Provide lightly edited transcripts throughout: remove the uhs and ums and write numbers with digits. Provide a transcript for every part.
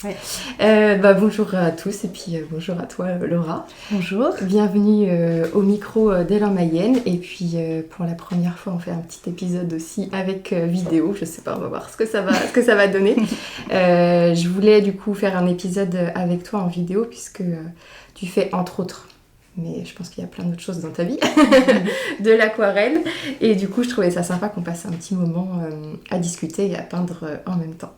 Ouais. Bonjour à tous et puis bonjour à toi Laura. Bonjour. Bienvenue au micro d'Elle en Mayenne et puis pour la première fois on fait un petit épisode aussi avec vidéo. Je sais pas, on va voir ce que ça va donner. Je voulais du coup faire un épisode avec toi en vidéo puisque tu fais entre autres, mais je pense qu'il y a plein d'autres choses dans ta vie, de l'aquarelle. Et du coup, je trouvais ça sympa qu'on passe un petit moment à discuter et à peindre en même temps.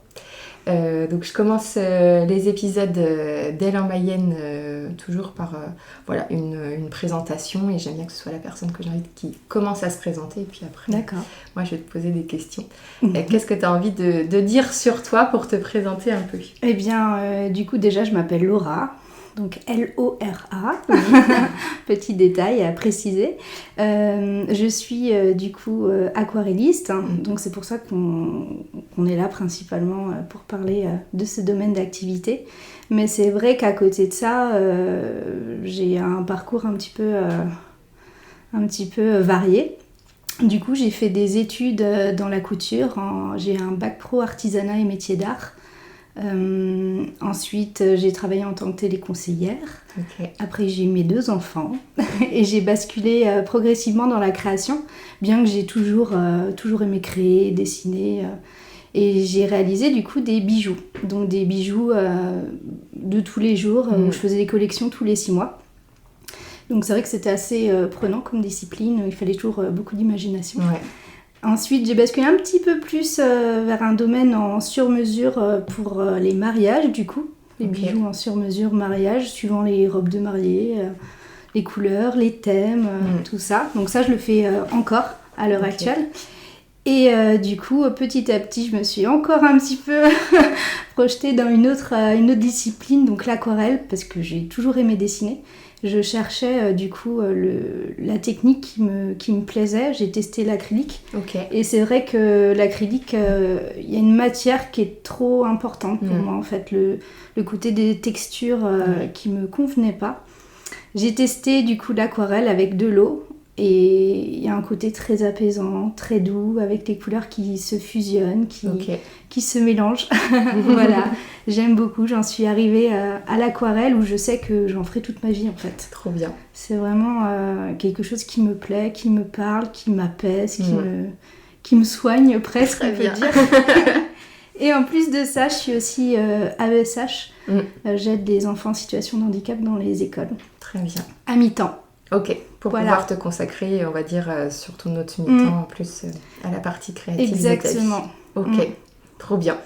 Donc je commence les épisodes d'Elle en Mayenne toujours par une présentation, et j'aime bien que ce soit la personne que j'invite qui commence à se présenter, et puis après, moi je vais te poser des questions. Qu'est-ce que tu as envie de dire sur toi pour te présenter un peu ? Eh bien, du coup déjà je m'appelle Laura. Donc L-O-R-A, petit détail à préciser. Je suis du coup aquarelliste, donc c'est pour ça qu'on est là principalement pour parler de ce domaine d'activité. Mais c'est vrai qu'à côté de ça, j'ai un parcours un petit peu varié. Du coup, j'ai fait des études dans la couture, j'ai un bac pro artisanat et métiers d'art. Ensuite j'ai travaillé en tant que téléconseillère. Après j'ai eu mes 2 enfants et j'ai basculé progressivement dans la création, bien que j'ai toujours aimé créer, dessiner, et j'ai réalisé du coup des bijoux, donc des bijoux de tous les jours, où je faisais des collections tous les 6 mois. Donc c'est vrai que c'était assez prenant comme discipline, il fallait toujours beaucoup d'imagination. Ouais. Ensuite, j'ai basculé un petit peu plus vers un domaine en sur-mesure pour les mariages, du coup. Les bijoux en sur-mesure mariage, suivant les robes de mariée, les couleurs, les thèmes, tout ça. Donc ça, je le fais encore à l'heure actuelle. Et du coup, petit à petit, je me suis encore un petit peu projetée dans une autre discipline, donc l'aquarelle, parce que j'ai toujours aimé dessiner. Je cherchais du coup la technique qui me plaisait. J'ai testé l'acrylique. Et c'est vrai que l'acrylique, il y a une matière qui est trop importante pour moi en fait. Le côté des textures qui me convenait pas. J'ai testé du coup l'aquarelle avec de l'eau. Et il y a un côté très apaisant, très doux, avec les couleurs qui se fusionnent, qui se mélangent. Voilà, j'aime beaucoup. J'en suis arrivée à l'aquarelle où je sais que j'en ferai toute ma vie en fait. Trop bien. C'est vraiment quelque chose qui me plaît, qui me parle, qui m'apaise, qui me soigne presque, on peut dire. Et en plus de ça, je suis aussi AESH. J'aide les enfants en situation de handicap dans les écoles. Très bien. À mi-temps. Ok, pour pouvoir te consacrer, on va dire, sur ton autre mi-temps, en plus à la partie créative. Exactement. De ta vie. Ok, trop bien.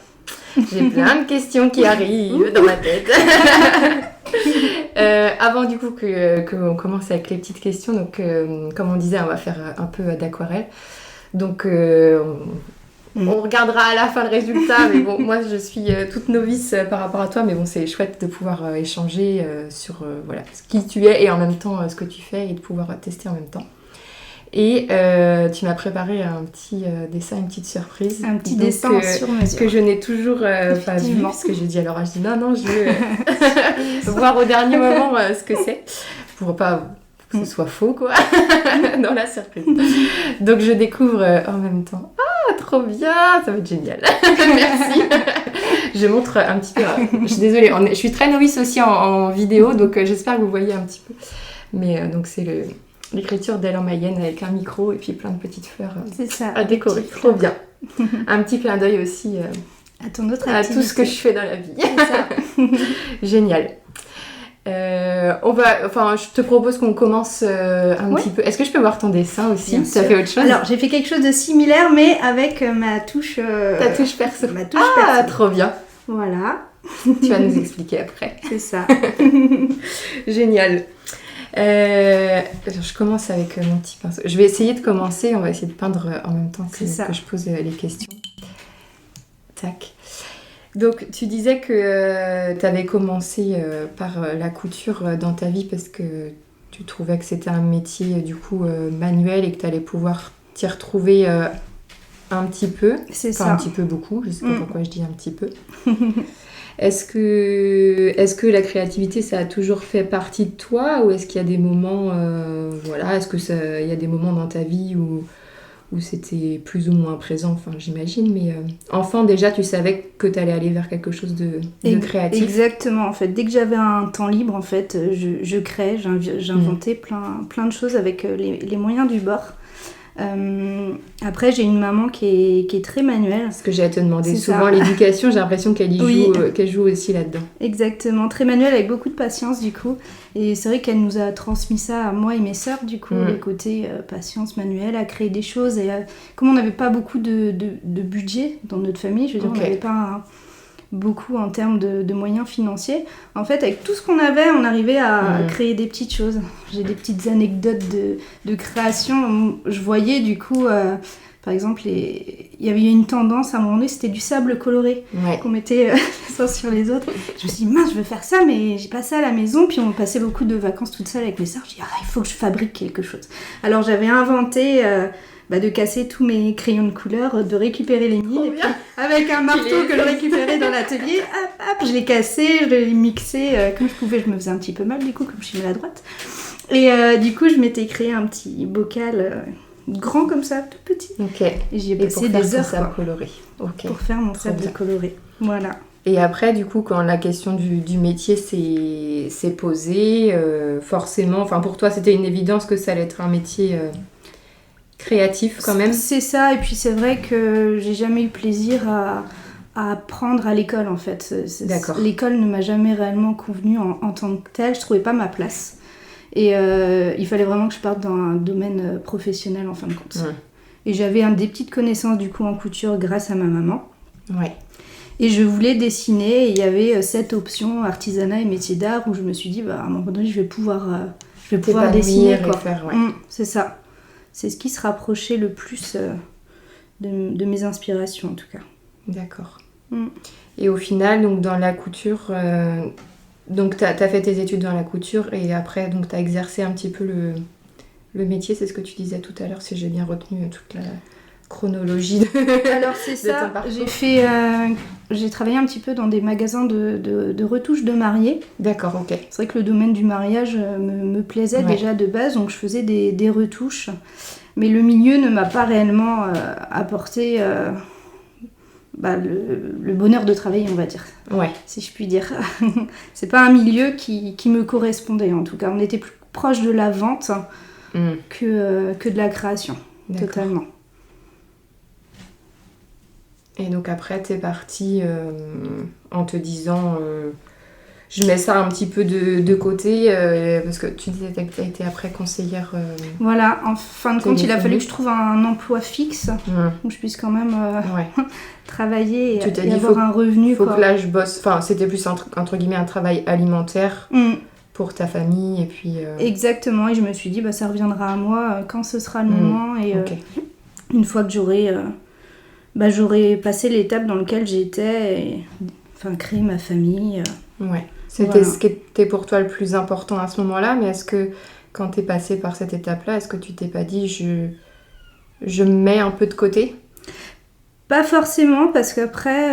J'ai plein de questions qui arrivent dans ma tête. Avant du coup qu'on commence avec les petites questions, donc comme on disait, on va faire un peu d'aquarelle. Donc on regardera à la fin le résultat, mais bon, moi je suis toute novice par rapport à toi, mais bon, c'est chouette de pouvoir échanger sur qui tu es et en même temps ce que tu fais et de pouvoir tester en même temps. Et tu m'as préparé un petit dessin, une petite surprise. Un petit dessin sur mesure. Que je n'ai toujours pas vu, parce que j'ai dit à Laura, je dis non, je veux voir au dernier moment ce que c'est, pour pas que ce soit faux, quoi, dans la surprise. Donc je découvre en même temps. Ah, trop bien, ça va être génial. Merci. Je montre un petit peu. Je suis désolée, je suis très novice aussi en vidéo, donc j'espère que vous voyez un petit peu. Mais donc c'est l'écriture d'Elle en Mayenne avec un micro et puis plein de petites fleurs à décorer. Trop bien. Un petit clin d'œil aussi à ton autre activité. À tout ce que je fais dans la vie. C'est ça. Génial. Je te propose qu'on commence un petit peu. Est-ce que je peux voir ton dessin aussi ? Tu as fait autre chose ? Alors, j'ai fait quelque chose de similaire, mais avec ma touche... Ta touche perso. Ma touche perso. Trop bien. Voilà. Tu vas nous expliquer après. C'est ça. Génial. Je commence avec mon petit pinceau. Je vais essayer de commencer. On va essayer de peindre en même temps que je pose les questions. Tac. Donc, tu disais que tu avais commencé par la couture dans ta vie parce que tu trouvais que c'était un métier du coup manuel et que tu allais pouvoir t'y retrouver un petit peu. C'est ça. Un petit peu beaucoup, je sais pas pourquoi je dis un petit peu. Est-ce que la créativité, ça a toujours fait partie de toi ou est-ce qu'il y a des moments, est-ce qu'il y a des moments dans ta vie où où c'était plus ou moins présent, enfin j'imagine, mais enfant déjà tu savais que tu allais aller vers quelque chose de créatif. Exactement, en fait. Dès que j'avais un temps libre, en fait, je créais, j'inventais plein de choses avec les moyens du bord. Après, j'ai une maman qui est très manuelle. Ce que j'ai à te demander, souvent l'éducation, j'ai l'impression qu'elle joue aussi là-dedans. Exactement, très manuelle avec beaucoup de patience du coup. Et c'est vrai qu'elle nous a transmis ça à moi et mes sœurs du coup, le côté patience manuelle, à créer des choses. Et comme on n'avait pas beaucoup de budget dans notre famille, je veux dire, on n'avait pas beaucoup en termes de moyens financiers. En fait, avec tout ce qu'on avait, on arrivait à créer des petites choses. J'ai des petites anecdotes de création. Je voyais du coup, par exemple, il y avait une tendance à un moment donné, c'était du sable coloré qu'on mettait les uns sur les autres. Je me suis dit, mince, je veux faire ça, mais j'ai pas ça à la maison. Puis on passait beaucoup de vacances toute seule avec mes sœurs. Je dis, il faut que je fabrique quelque chose. Alors j'avais inventé... de casser tous mes crayons de couleur, de récupérer les mines, avec un marteau que je récupérais dans l'atelier, hop, je les cassais, je les mixais, comme je pouvais, je me faisais un petit peu mal du coup, comme je suis maladroite. Et du coup, je m'étais créé un petit bocal grand comme ça, tout petit. Et j'y ai passé des heures coloré. Pour faire mon sable coloré. Voilà. Et après, du coup, quand la question du métier s'est posée, forcément, enfin pour toi, c'était une évidence que ça allait être un métier... créatif quand même. C'est ça, et puis c'est vrai que j'ai jamais eu plaisir à apprendre à l'école en fait. D'accord. L'école ne m'a jamais réellement convenu en tant que telle, je trouvais pas ma place. Et il fallait vraiment que je parte dans un domaine professionnel en fin de compte. Et j'avais des petites connaissances du coup en couture grâce à ma maman. Et je voulais dessiner, et il y avait cette option artisanat et métier d'art où je me suis dit, à un moment donné, je vais pouvoir dessiner. C'est ça. C'est ce qui se rapprochait le plus de mes inspirations en tout cas. D'accord. Et au final, donc dans la couture, donc t'as fait tes études dans la couture et après donc t'as exercé un petit peu le métier, c'est ce que tu disais tout à l'heure, si j'ai bien retenu toute la chronologie Alors c'est ça, j'ai travaillé un petit peu dans des magasins de retouches de mariés. D'accord, ok. C'est vrai que le domaine du mariage me plaisait déjà de base, donc je faisais des retouches. Mais le milieu ne m'a pas réellement apporté le bonheur de travailler, on va dire. Si je puis dire. C'est pas un milieu qui me correspondait en tout cas. On était plus proche de la vente que de la création. D'accord. Totalement. Et donc après, t'es partie en te disant, je mets ça un petit peu de côté, parce que tu disais que t'as été après conseillère. Voilà, en fin de compte, il a fallu que je trouve un emploi fixe, où je puisse quand même travailler et avoir un revenu. Faut que là je bosse, enfin c'était plus entre guillemets un travail alimentaire pour ta famille, et puis... Exactement, et je me suis dit, ça reviendra à moi quand ce sera le moment, et une fois que j'aurais passé l'étape dans laquelle j'étais, et créer ma famille. C'était ce qui était pour toi le plus important à ce moment-là, mais est-ce que quand t'es passée par cette étape-là, est-ce que tu t'es pas dit je mets un peu de côté ? Pas forcément, parce qu'après,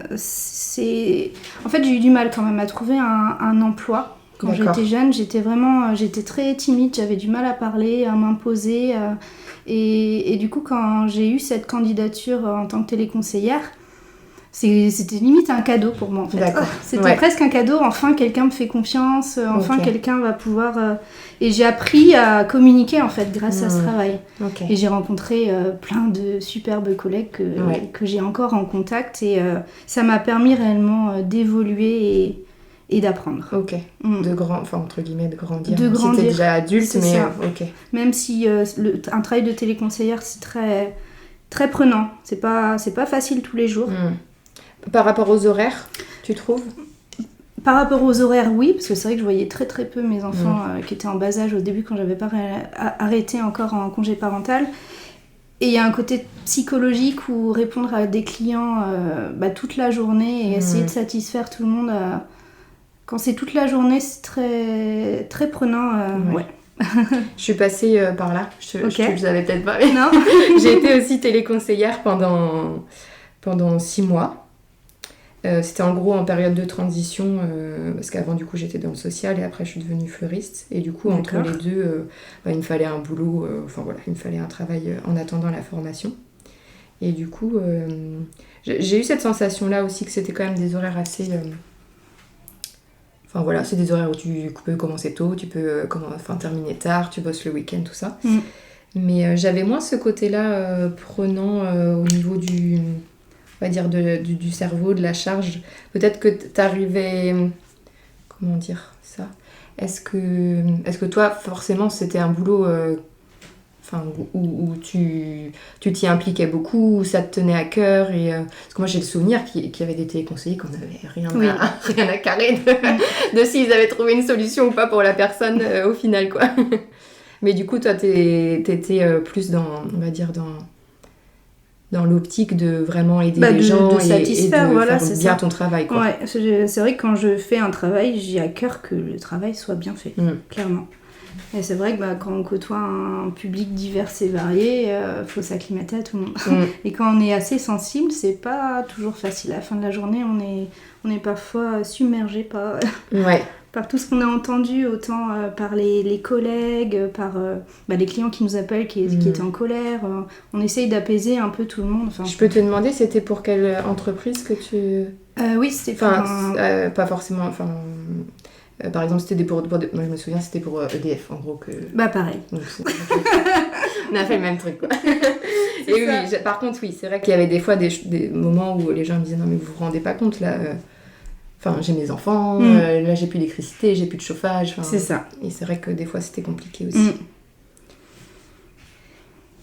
en fait j'ai eu du mal quand même à trouver un emploi. Quand j'étais jeune, j'étais très timide, j'avais du mal à parler, à m'imposer. Et du coup, quand j'ai eu cette candidature en tant que téléconseillère, c'était limite un cadeau pour moi en fait. C'était presque un cadeau, enfin quelqu'un me fait confiance, enfin quelqu'un va pouvoir... Et j'ai appris à communiquer en fait grâce à ce travail. Et j'ai rencontré plein de superbes collègues que j'ai encore en contact, et ça m'a permis réellement d'évoluer et d'apprendre. Entre guillemets, de grandir. De grandir. C'était déjà adulte, mais ça. Même si un travail de téléconseillère, c'est très, très prenant. C'est pas facile tous les jours. Par rapport aux horaires, tu trouves ? Par rapport aux horaires, oui, parce que c'est vrai que je voyais très très peu mes enfants qui étaient en bas âge au début quand j'avais pas arrêté encore en congé parental. Et il y a un côté psychologique où répondre à des clients toute la journée et essayer de satisfaire tout le monde... Quand c'est toute la journée, c'est très, très prenant. Je suis passée par là. Je te le savais peut-être pas. Non. J'ai été aussi téléconseillère pendant 6 mois. C'était en gros en période de transition, parce qu'avant du coup j'étais dans le social et après je suis devenue fleuriste. Et du coup entre les deux, il me fallait un boulot, il me fallait un travail en attendant la formation. Et du coup, j'ai eu cette sensation-là aussi que c'était quand même des horaires assez... c'est des horaires où tu peux commencer tôt, tu peux terminer tard, tu bosses le week-end, tout ça. Mais j'avais moins ce côté-là prenant au niveau du... on va dire du cerveau, de la charge. Peut-être que t'arrivais... Comment dire ça ? Est-ce que toi, forcément, c'était un boulot où tu t'y impliquais beaucoup, où ça te tenait à cœur parce que moi, j'ai le souvenir qu'il y avait des téléconseillers qu'on n'avait rien à carrer de s'ils avaient trouvé une solution ou pas pour la personne au final, quoi. Mais du coup, toi, t'étais plus dans, on va dire, dans l'optique de vraiment aider les gens de satisfaire, et de voilà, faire c'est bien ça. ton travail, quoi. Ouais, c'est vrai que quand je fais un travail, j'ai à cœur que le travail soit bien fait, clairement. Et c'est vrai que quand on côtoie un public divers et varié, faut s'acclimater à tout le monde. Et quand on est assez sensible, c'est pas toujours facile. À la fin de la journée, on est parfois submergé par tout ce qu'on a entendu, autant par les collègues, par les clients qui nous appellent, qui étaient en colère. On essaye d'apaiser un peu tout le monde. Je peux te demander, c'était pour quelle entreprise que tu... Oui, c'était pour pas forcément... par exemple, c'était moi je me souviens, c'était pour EDF, en gros. Pareil. Donc, on a fait le même truc, quoi. Et oui, par contre, oui, c'est vrai qu'il y avait des fois des moments où les gens me disaient « Non, mais vous vous rendez pas compte, là... j'ai mes enfants, là j'ai plus d'électricité, j'ai plus de chauffage. C'est ça. Et c'est vrai que des fois c'était compliqué aussi.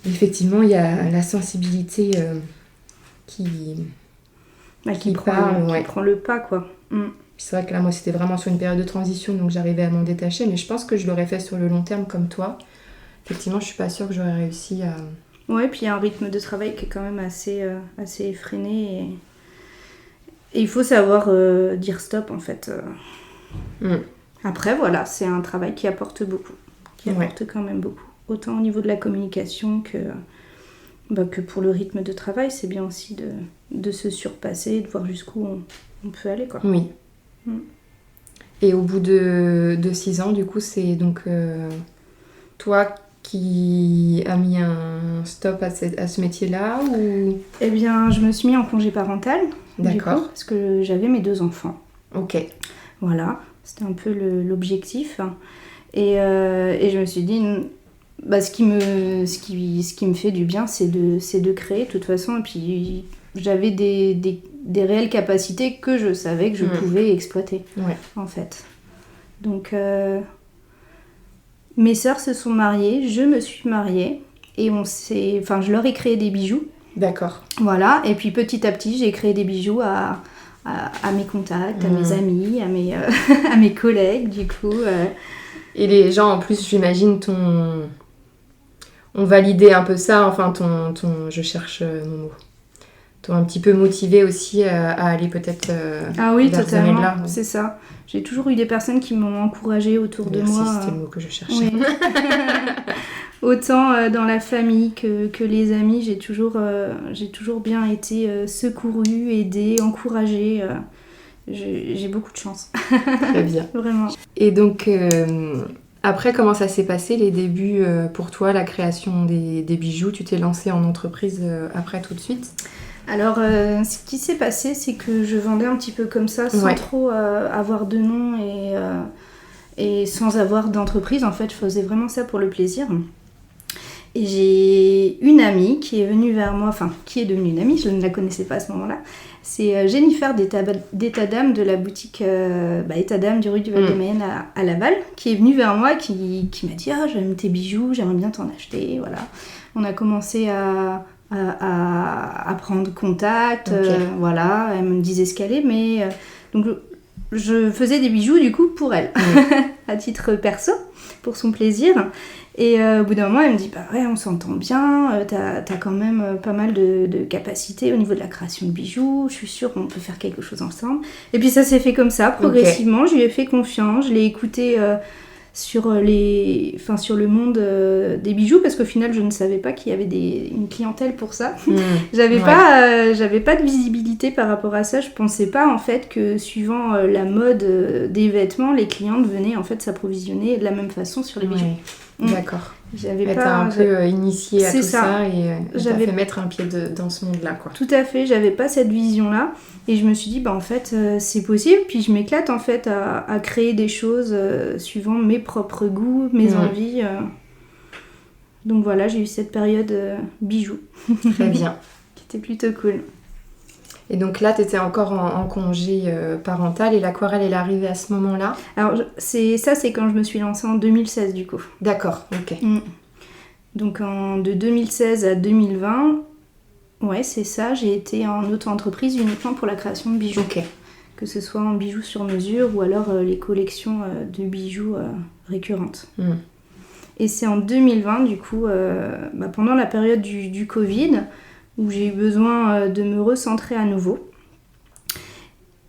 Effectivement, il y a la sensibilité qui prend le pas, quoi. C'est vrai que là, moi, c'était vraiment sur une période de transition, donc j'arrivais à m'en détacher, mais je pense que je l'aurais fait sur le long terme comme toi. Effectivement, je suis pas sûre que j'aurais réussi à... Ouais, puis il y a un rythme de travail qui est quand même assez effréné et il faut savoir dire stop, en fait. Après, voilà, c'est un travail qui apporte beaucoup. Qui apporte quand même beaucoup. Autant au niveau de la communication que pour le rythme de travail. C'est bien aussi de se surpasser, de voir jusqu'où on peut aller, quoi. Oui. Et au bout de 6 ans, du coup, c'est donc toi qui a mis un stop à ce métier-là ou... Eh bien, je me suis mis en congé parental. D'accord. Parce que j'avais mes 2 enfants. Ok. Voilà, c'était un peu l'objectif. Et je me suis dit, ce qui me fait du bien, c'est de créer, de toute façon. Et puis, j'avais des réelles capacités que je savais que je pouvais exploiter, en fait. Donc, mes sœurs se sont mariées, je me suis mariée. Et je leur ai créé des bijoux. D'accord. Voilà, et puis petit à petit, j'ai créé des bijoux à mes contacts, à mes amis, à mes collègues, du coup. Et les gens, en plus, j'imagine, ont validé un peu ça, je cherche mon mot. T'ont un petit peu motivé aussi à aller peut-être oui, vers totalement, là. C'est ça. J'ai toujours eu des personnes qui m'ont encouragée autour de moi. Merci, c'était le mot que je cherchais. Oui. Autant dans la famille que les amis, j'ai toujours bien été secourue, aidée, encouragée. J'ai beaucoup de chance. Très bien. Vraiment. Et donc, après, comment ça s'est passé, les débuts pour toi, la création des bijoux ? Tu t'es lancée en entreprise après tout de suite ? Alors, ce qui s'est passé, c'est que je vendais un petit peu comme ça, sans trop avoir de nom et sans avoir d'entreprise. En fait, je faisais vraiment ça pour le plaisir. Et j'ai une amie qui est venue vers moi, qui est devenue une amie, je ne la connaissais pas à ce moment-là. C'est Jennifer d'État d'âme de la boutique État d'âme du rue du Val-de-Mayenne à Laval, qui est venue vers moi, qui m'a dit « Ah, j'aime tes bijoux, j'aimerais bien t'en acheter. » Voilà. On a commencé à prendre contact, voilà, elle me disait ce qu'elle est, mais donc je faisais des bijoux du coup pour elle, à titre perso, pour son plaisir. Et au bout d'un moment, elle me dit « on s'entend bien, t'as quand même pas mal de capacités au niveau de la création de bijoux, je suis sûre qu'on peut faire quelque chose ensemble. » Et puis ça s'est fait comme ça, progressivement, je lui ai fait confiance, je l'ai écouté sur le monde des bijoux, parce qu'au final je ne savais pas qu'il y avait une clientèle pour ça. J'avais pas de visibilité par rapport à ça. Je pensais pas en fait que suivant la mode des vêtements, les clientes venaient en fait s'approvisionner de la même façon sur les bijoux. D'accord. T'as un peu initié à tout ça et t'as fait mettre un pied dans ce monde-là, quoi. Tout à fait, j'avais pas cette vision-là et je me suis dit, en fait, c'est possible. Puis je m'éclate en fait à créer des choses suivant mes propres goûts, mes envies. Donc voilà, j'ai eu cette période bijoux. Très bien. Qui était plutôt cool. Et donc là, tu étais encore en congé parental et l'aquarelle, elle est arrivée à ce moment-là? Alors, c'est quand je me suis lancée en 2016, du coup. D'accord, ok. Donc, de 2016 à 2020, ouais, c'est ça, j'ai été en auto-entreprise uniquement pour la création de bijoux. Ok. Que ce soit en bijoux sur mesure ou alors les collections de bijoux récurrentes. Et c'est en 2020, du coup, pendant la période du Covid, où j'ai eu besoin de me recentrer à nouveau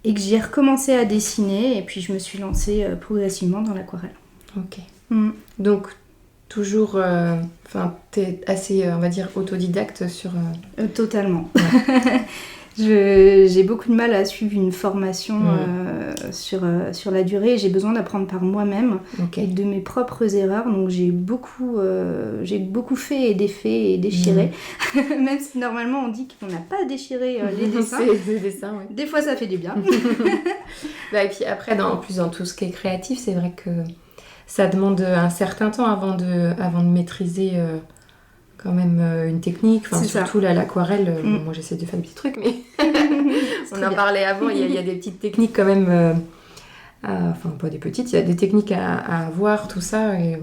et que j'ai recommencé à dessiner et puis je me suis lancée progressivement dans l'aquarelle. Ok. Donc toujours, t'es assez, on va dire, autodidacte sur... Totalement. Ouais. J'ai beaucoup de mal à suivre une formation sur la durée. J'ai besoin d'apprendre par moi-même et de mes propres erreurs. Donc j'ai beaucoup fait et défait et déchiré. Même si normalement on dit qu'on n'a pas à déchirer les dessins. Les dessins, oui. Des fois ça fait du bien. Et puis après, en plus dans tout ce qui est créatif, c'est vrai que ça demande un certain temps avant de maîtriser... quand même une technique, surtout là l'aquarelle, moi j'essaie de faire des petits trucs, mais on en parlait avant, il y a des petites techniques quand même, pas des petites, il y a des techniques à avoir, tout ça, et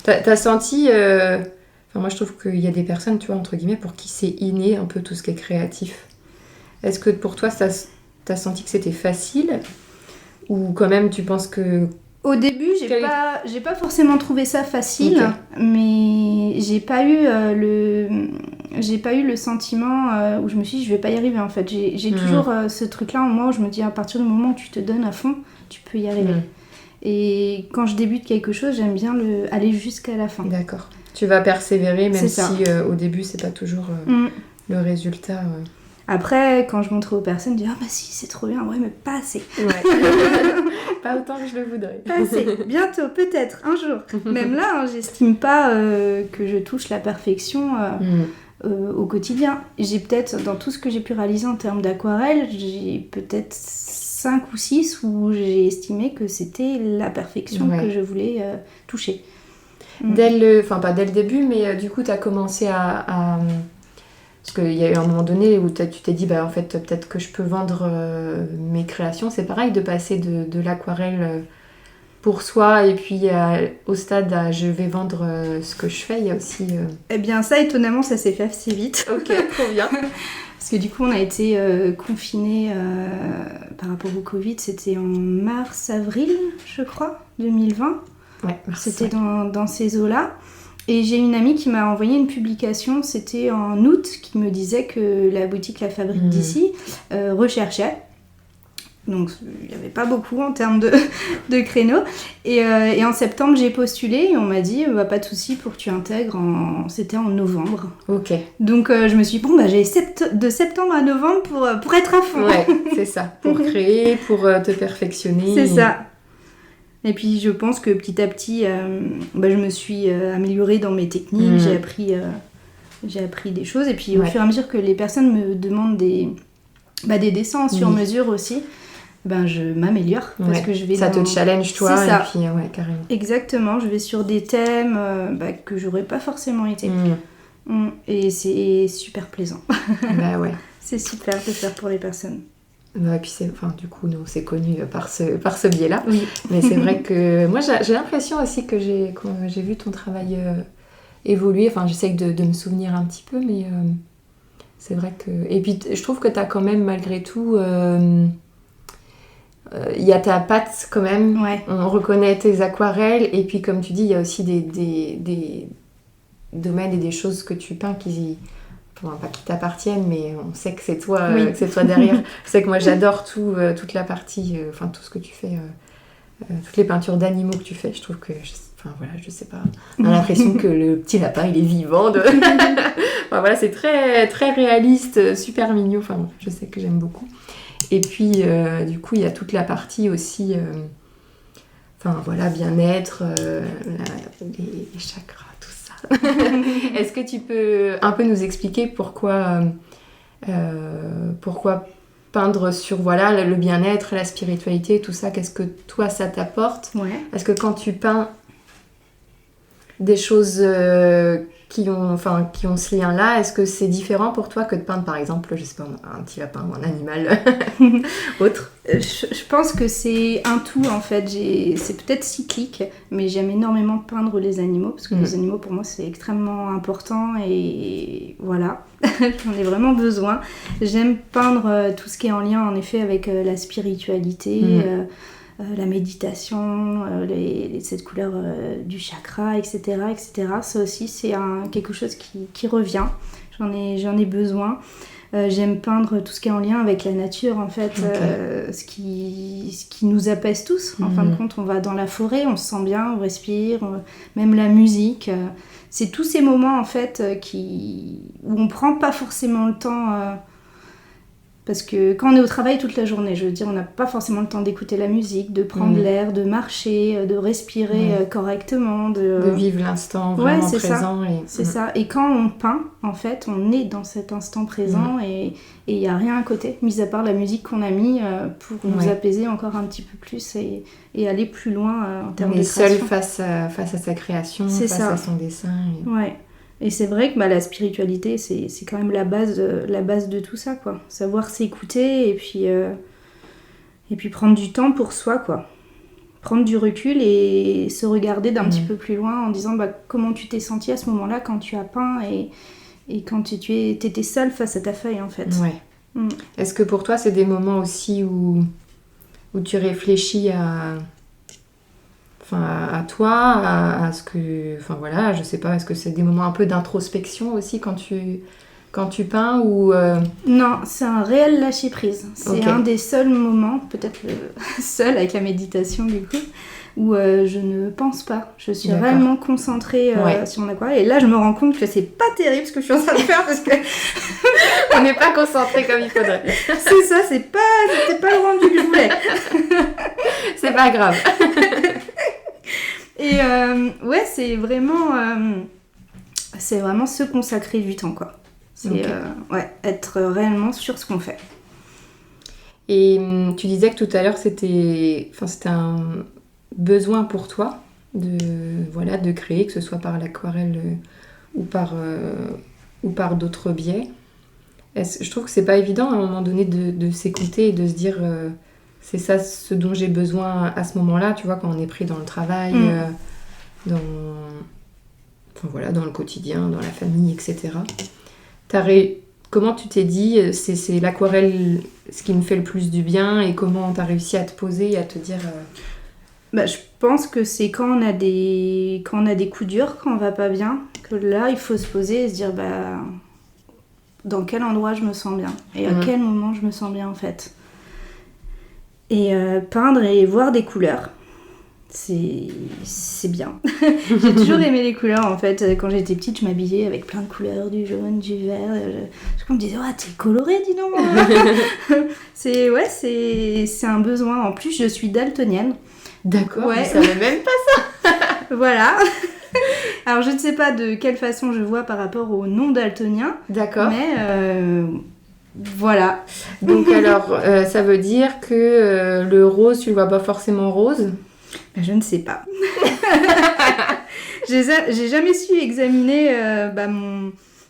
t'as senti, moi je trouve qu'il y a des personnes, tu vois, entre guillemets, pour qui c'est inné un peu tout ce qui est créatif. Est-ce que pour toi t'as senti que c'était facile, ou quand même tu penses que... Au début, j'ai pas forcément trouvé ça facile, mais j'ai pas eu le sentiment où je me suis dit je vais pas y arriver en fait. J'ai toujours ce truc-là en moi où je me dis à partir du moment où tu te donnes à fond, tu peux y arriver. Et quand je débute quelque chose, j'aime bien aller jusqu'à la fin. D'accord. Tu vas persévérer même si au début c'est pas toujours le résultat. Après, quand je montrais aux personnes, je dis « Ah bah si, c'est trop bien, ouais, mais pas assez. » Pas autant que je le voudrais. Pas assez. Bientôt, peut-être, un jour. Même là, j'estime pas que je touche la perfection au quotidien. J'ai peut-être, dans tout ce que j'ai pu réaliser en termes d'aquarelle, j'ai peut-être 5 ou 6 où j'ai estimé que c'était la perfection que je voulais toucher. Pas dès le début, mais du coup, tu as commencé à... Parce qu'il y a eu un moment donné où tu t'es dit, en fait, peut-être que je peux vendre mes créations. C'est pareil de passer de l'aquarelle pour soi et puis au stade je vais vendre ce que je fais. Il y a aussi... Eh bien, ça, étonnamment, ça s'est fait assez vite. Ok, trop bien. Parce que du coup, on a été confinés par rapport au Covid. C'était en mars-avril, je crois, 2020. Ouais, c'était dans ces eaux-là. Et j'ai une amie qui m'a envoyé une publication, c'était en août, qui me disait que la boutique La Fabrique d'ici recherchait. Donc il n'y avait pas beaucoup en termes de créneaux. Et en septembre, j'ai postulé et on m'a dit pas de souci pour que tu intègres. C'était en novembre. Ok. Donc je me suis dit, j'ai de septembre à novembre pour être à fond. Ouais, c'est ça. Pour créer, pour te perfectionner. C'est ça. Et puis je pense que petit à petit, je me suis améliorée dans mes techniques, j'ai appris des choses. Et puis au fur et à mesure que les personnes me demandent des dessins sur mesure aussi, je m'améliore. Parce que je vais ça te challenge toi, c'est ça. Et puis carrément. Exactement, je vais sur des thèmes que j'aurais pas forcément été. Et c'est super plaisant. Ouais. C'est super de faire pour les personnes. Et puis du coup, nous, c'est connu par ce biais-là. Oui. Mais c'est vrai que moi, j'ai l'impression aussi que quand j'ai vu ton travail évoluer. Enfin, j'essaie de me souvenir un petit peu, mais c'est vrai que... Et puis, je trouve que tu as quand même, malgré tout... Il y a ta patte quand même. Ouais. On reconnaît tes aquarelles. Et puis, comme tu dis, il y a aussi des domaines et des choses que tu peins qui... pas qui t'appartiennent, mais on sait que c'est toi, que c'est toi derrière. Je sais que moi j'adore toute la partie, tout ce que tu fais toutes les peintures d'animaux que tu fais, je trouve que, je sais pas, on a l'impression que le petit lapin, il est vivant. Enfin, voilà, c'est très, très réaliste, super mignon. Enfin, je sais que j'aime beaucoup. Et puis, du coup, il y a toute la partie aussi, bien-être, les chakras, tout ça. Est-ce que tu peux un peu nous expliquer pourquoi peindre sur le bien-être, la spiritualité, tout ça, qu'est-ce que toi ça t'apporte? Est-ce que quand tu peins des choses qui ont ce lien-là, est-ce que c'est différent pour toi que de peindre par exemple, je sais pas, un petit lapin ou un animal autre? Je pense que c'est un tout en fait, c'est peut-être cyclique, mais j'aime énormément peindre les animaux, parce que les animaux pour moi c'est extrêmement important et voilà, j'en ai vraiment besoin. J'aime peindre tout ce qui est en lien en effet avec la spiritualité, la méditation, les 7 couleurs du chakra, etc., etc. Ça aussi c'est quelque chose qui revient, j'en ai besoin. J'aime peindre tout ce qui est en lien avec la nature en fait, ce qui nous apaise tous. En fin de compte, on va dans la forêt, on se sent bien, on respire, même la musique. C'est tous ces moments en fait où on prend pas forcément le temps. Parce que quand on est au travail toute la journée, je veux dire, on n'a pas forcément le temps d'écouter la musique, de prendre l'air, de marcher, de respirer correctement. De vivre l'instant vraiment présent. C'est ça. Et quand on peint, en fait, on est dans cet instant présent et il n'y a rien à côté, mis à part la musique qu'on a mis pour nous apaiser encore un petit peu plus et aller plus loin en termes de création. On est seul face à sa création, à son dessin. Ouais. Et c'est vrai que la spiritualité, c'est quand même la base de tout ça, quoi. Savoir s'écouter et puis prendre du temps pour soi, quoi. Prendre du recul et se regarder d'un petit peu plus loin en disant comment tu t'es senti à ce moment-là quand tu as peint et quand tu étais seule face à ta feuille, en fait. Ouais. Est-ce que pour toi, c'est des moments aussi où tu réfléchis à toi, à ce que... je sais pas, est-ce que c'est des moments un peu d'introspection aussi quand tu peins ou... Non, c'est un réel lâcher-prise. C'est un des seuls moments, peut-être le seul avec la méditation du coup, où je ne pense pas. Je suis vraiment concentrée sur mon aquarelle. Et là, je me rends compte que c'est pas terrible ce que je suis en train de faire parce que... On n'est pas concentré comme il faudrait. C'est ça, c'était pas le rendu que je voulais. C'est pas grave. Et c'est vraiment se consacrer du temps, quoi. C'est être réellement sur ce qu'on fait. Et tu disais que tout à l'heure c'était un besoin pour toi de créer, que ce soit par l'aquarelle ou par d'autres biais. Je trouve que c'est pas évident à un moment donné de s'écouter et de se dire c'est ça ce dont j'ai besoin à ce moment-là, tu vois, quand on est pris dans le travail, dans le quotidien, dans la famille, etc. Comment tu t'es dit c'est l'aquarelle ce qui me fait le plus du bien, et comment t'as réussi à te poser et à te dire je pense que c'est quand on a des coups durs, quand on va pas bien, que là il faut se poser et se dire dans quel endroit je me sens bien et à quel moment je me sens bien en fait. Et peindre et voir des couleurs, c'est bien. J'ai toujours aimé les couleurs en fait. Quand j'étais petite, je m'habillais avec plein de couleurs, du jaune, du vert. Je me disais, t'es colorée, dis donc. C'est un besoin. En plus, je suis daltonienne. D'accord, je savais même pas ça. Voilà. Alors, je ne sais pas de quelle façon je vois par rapport au non daltonien. D'accord. Mais voilà. Donc alors, ça veut dire que le rose, tu le vois pas forcément rose? Je ne sais pas. J'ai jamais su examiner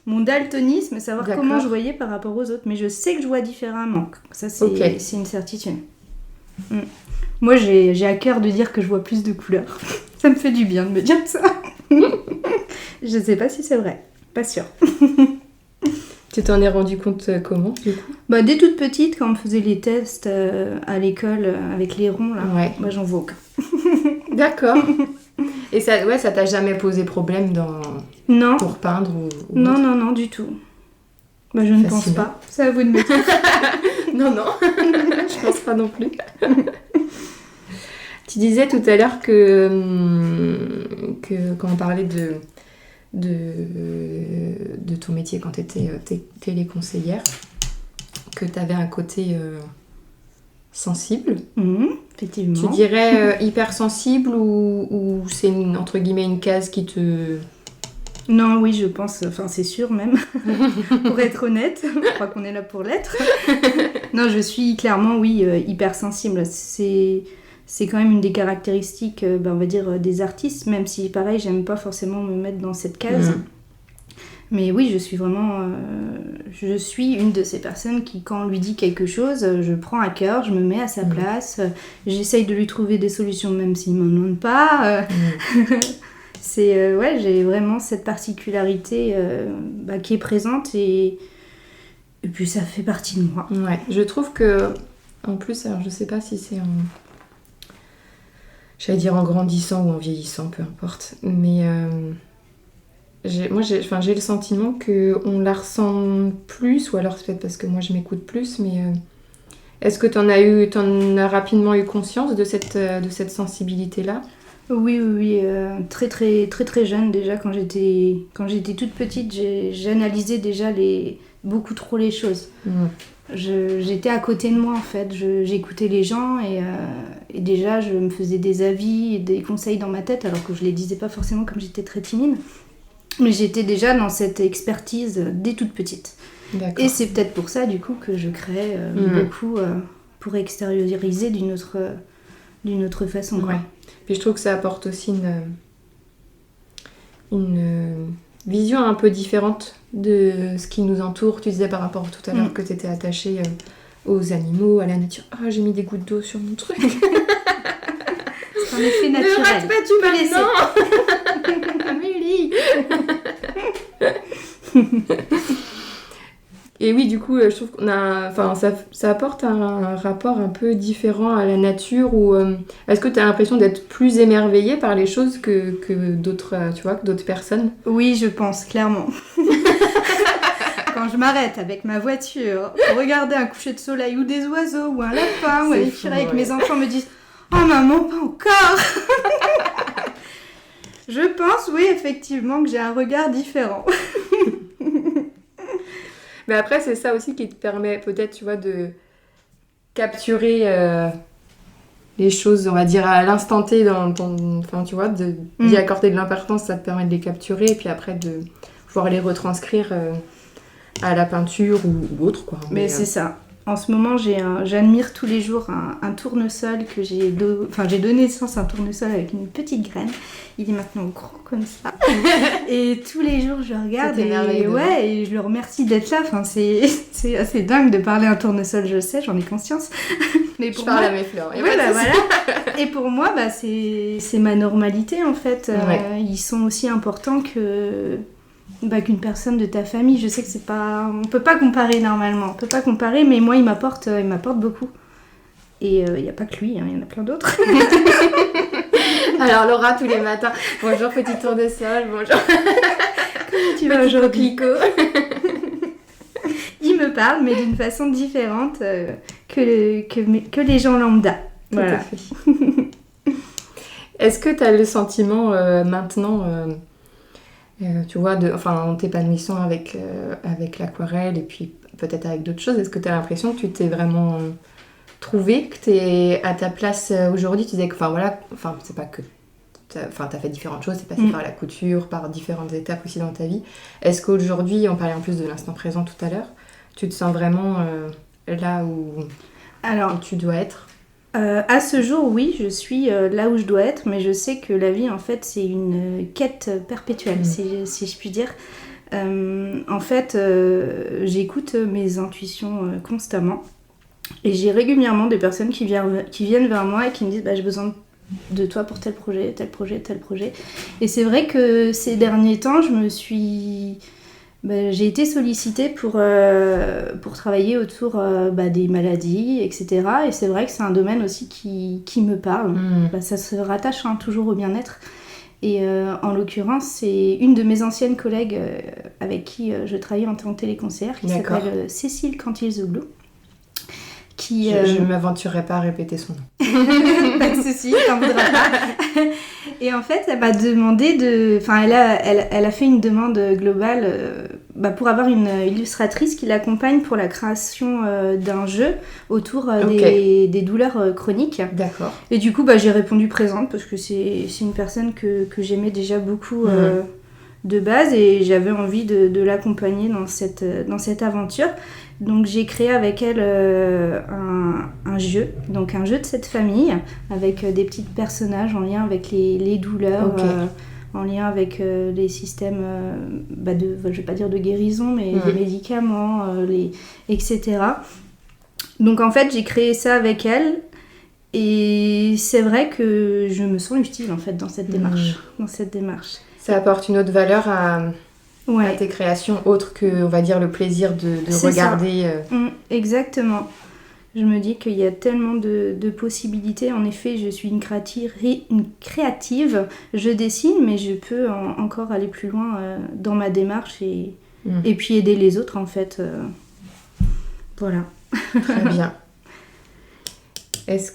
mon daltonisme, savoir comment je voyais par rapport aux autres. Mais je sais que je vois différemment. Ça, c'est une certitude. Moi, j'ai à cœur de dire que je vois plus de couleurs. Ça me fait du bien de me dire ça. Je sais pas si c'est vrai. Pas sûre. Tu t'en es rendu compte comment, du coup ? Dès toute petite, quand on faisait les tests à l'école avec les ronds, là, moi j'en vois aucun. D'accord. Et ça t'a jamais posé problème pour peindre ou Non, du tout. Je ne pense pas. C'est à vous de me dire. Non, je pense pas non plus. Tu disais tout à l'heure que quand on parlait de ton métier quand tu étais téléconseillère, que tu avais un côté sensible. Effectivement. Tu dirais hypersensible ou c'est entre guillemets une case qui te... Non, oui, je pense, enfin c'est sûr même, pour être honnête, je crois qu'on est là pour l'être. Non, je suis clairement, oui, hypersensible. C'est quand même une des caractéristiques, on va dire, des artistes, même si, pareil, j'aime pas forcément me mettre dans cette case. Mais oui, je suis vraiment... je suis une de ces personnes qui, quand on lui dit quelque chose, je prends à cœur, je me mets à sa place, j'essaye de lui trouver des solutions, même s'il m'en demande pas. C'est ouais, j'ai vraiment cette particularité qui est présente et puis ça fait partie de moi. Ouais, je trouve que en plus, alors je sais pas si c'est j'allais dire en grandissant ou en vieillissant, peu importe, mais j'ai le sentiment que on la ressent plus, ou alors c'est peut-être parce que moi je m'écoute plus, mais est-ce que t'en as rapidement eu conscience de cette sensibilité-là? Oui, très très très très jeune déjà, quand j'étais toute petite, j'analysais déjà beaucoup trop les choses. J'étais à côté de moi en fait, j'écoutais les gens et déjà je me faisais des avis et des conseils dans ma tête alors que je les disais pas forcément comme j'étais très timide. Mais j'étais déjà dans cette expertise dès toute petite. D'accord. Et c'est peut-être pour ça du coup que je crée beaucoup pour extérioriser d'une autre façon. Quoi. Ouais. Puis je trouve que ça apporte aussi une vision un peu différente de ce qui nous entoure. Tu disais par rapport tout à l'heure que tu étais attachée aux animaux, à la nature. Ah, j'ai mis des gouttes d'eau sur mon truc. C'est un effet naturel. Ne rate pas tout maintenant. Amélie. Et oui, du coup, je trouve qu'on a, ça apporte un rapport un peu différent à la nature. Ou est-ce que tu as l'impression d'être plus émerveillée par les choses que d'autres, que d'autres personnes? Oui, je pense clairement. Quand je m'arrête avec ma voiture pour regarder un coucher de soleil ou des oiseaux ou un lapin ou aller tirer avec mes enfants me disent « Oh maman, pas encore !» Je pense, oui, effectivement, que j'ai un regard différent. Mais après, c'est ça aussi qui te permet peut-être, de capturer les choses, on va dire, à l'instant T, d'y accorder de l'importance, ça te permet de les capturer, et puis après de pouvoir les retranscrire à la peinture ou autre, quoi. Mais c'est ça. En ce moment, j'admire tous les jours un tournesol que j'ai donné naissance à un tournesol avec une petite graine. Il est maintenant gros comme ça. Et tous les jours, je regarde et je le remercie d'être là. Enfin, c'est assez dingue de parler à un tournesol, je sais, j'en ai conscience. Mais pour moi, je parle à mes fleurs. Et voilà. Et pour moi, c'est ma normalité en fait. Ils sont aussi importants qu'une personne de ta famille. Je sais que c'est pas... On peut pas comparer normalement. On peut pas comparer, mais moi, il m'apporte beaucoup. Et il n'y a pas que lui, il y en a plein d'autres. Alors Laura, tous les matins, bonjour petit tournesol, bonjour. Comment tu vas aujourd'hui, Coco? Il me parle, mais d'une façon différente que les gens lambda. Voilà. Tout à fait. Est-ce que tu as le sentiment maintenant... en t'épanouissant avec l'aquarelle et puis peut-être avec d'autres choses, est-ce que tu as l'impression que tu t'es vraiment trouvé, que tu es à ta place aujourd'hui? Tu disais que, c'est pas que t'as fait différentes choses, t'es passé par la couture, par différentes étapes aussi dans ta vie. Est-ce qu'aujourd'hui, on parlait en plus de l'instant présent tout à l'heure, tu te sens vraiment là où tu dois être? À ce jour, oui, je suis là où je dois être, mais je sais que la vie, en fait, c'est une quête perpétuelle, si je puis dire. En fait, j'écoute mes intuitions constamment, et j'ai régulièrement des personnes qui viennent vers moi et qui me disent « j'ai besoin de toi pour tel projet, tel projet, tel projet ». Et c'est vrai que ces derniers temps, j'ai été sollicitée pour travailler autour des maladies, etc. Et c'est vrai que c'est un domaine aussi qui me parle. Ça se rattache toujours au bien-être. Et en l'occurrence, c'est une de mes anciennes collègues avec qui je travaillais en tant que téléconseillère, qui s'appelle Cécile Cantil-Zouglou, qui... Je ne m'aventurerai pas à répéter son nom. Pas de souci, t'en voudras pas. Et en fait, elle m'a demandé de... Enfin, elle a fait une demande globale pour avoir une illustratrice qui l'accompagne pour la création d'un jeu autour des douleurs chroniques. D'accord. Et du coup, j'ai répondu présente parce que c'est une personne que j'aimais déjà beaucoup de base et j'avais envie de l'accompagner dans cette aventure. Donc j'ai créé avec elle un jeu, donc un jeu de cette famille avec des petits personnages en lien avec les douleurs, en lien avec les systèmes, je vais pas dire de guérison, mais des médicaments, etc. Donc en fait j'ai créé ça avec elle et c'est vrai que je me sens utile en fait dans cette démarche. Ça apporte une autre valeur à tes créations, autre que, on va dire, le plaisir de regarder. Exactement. Je me dis qu'il y a tellement de possibilités. En effet, je suis une créative. Je dessine, mais je peux encore aller plus loin dans ma démarche et puis aider les autres, en fait. Voilà. Très bien. Est-ce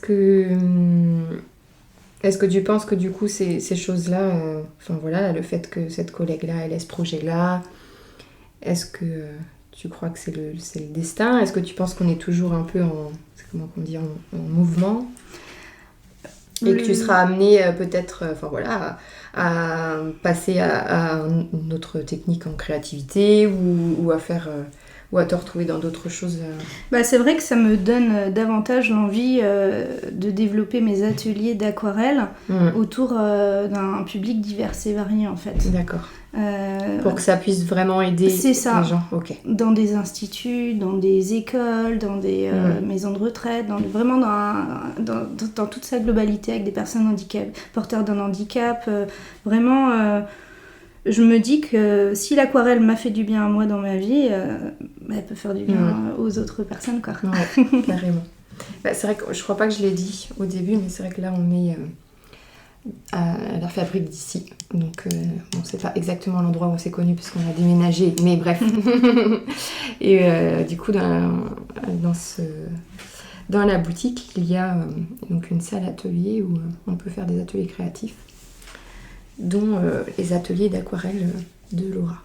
que tu penses que du coup ces choses-là, le fait que cette collègue-là, elle ait ce projet-là, est-ce que tu crois que c'est le destin ? Est-ce que tu penses qu'on est toujours un peu en mouvement ? Et que tu seras amenée peut-être à passer à une autre technique en créativité ou à faire... ou à te retrouver dans d'autres choses C'est vrai que ça me donne davantage l'envie de développer mes ateliers d'aquarelle autour d'un public divers et varié en fait. D'accord. Pour que ça puisse vraiment aider les gens. Okay. Dans des instituts, dans des écoles, dans des maisons de retraite, vraiment dans toute sa globalité avec des personnes porteurs d'un handicap. Je me dis que si l'aquarelle m'a fait du bien à moi dans ma vie, elle peut faire du bien aux autres personnes, quoi. Ouais, carrément. C'est vrai que je crois pas que je l'ai dit au début, mais c'est vrai que là on est à la fabrique d'ici. Donc c'est pas exactement l'endroit où on s'est connus puisqu'on a déménagé, mais bref. Et du coup dans la boutique, il y a donc une salle atelier où on peut faire des ateliers créatifs, dont les ateliers d'aquarelle de Laura.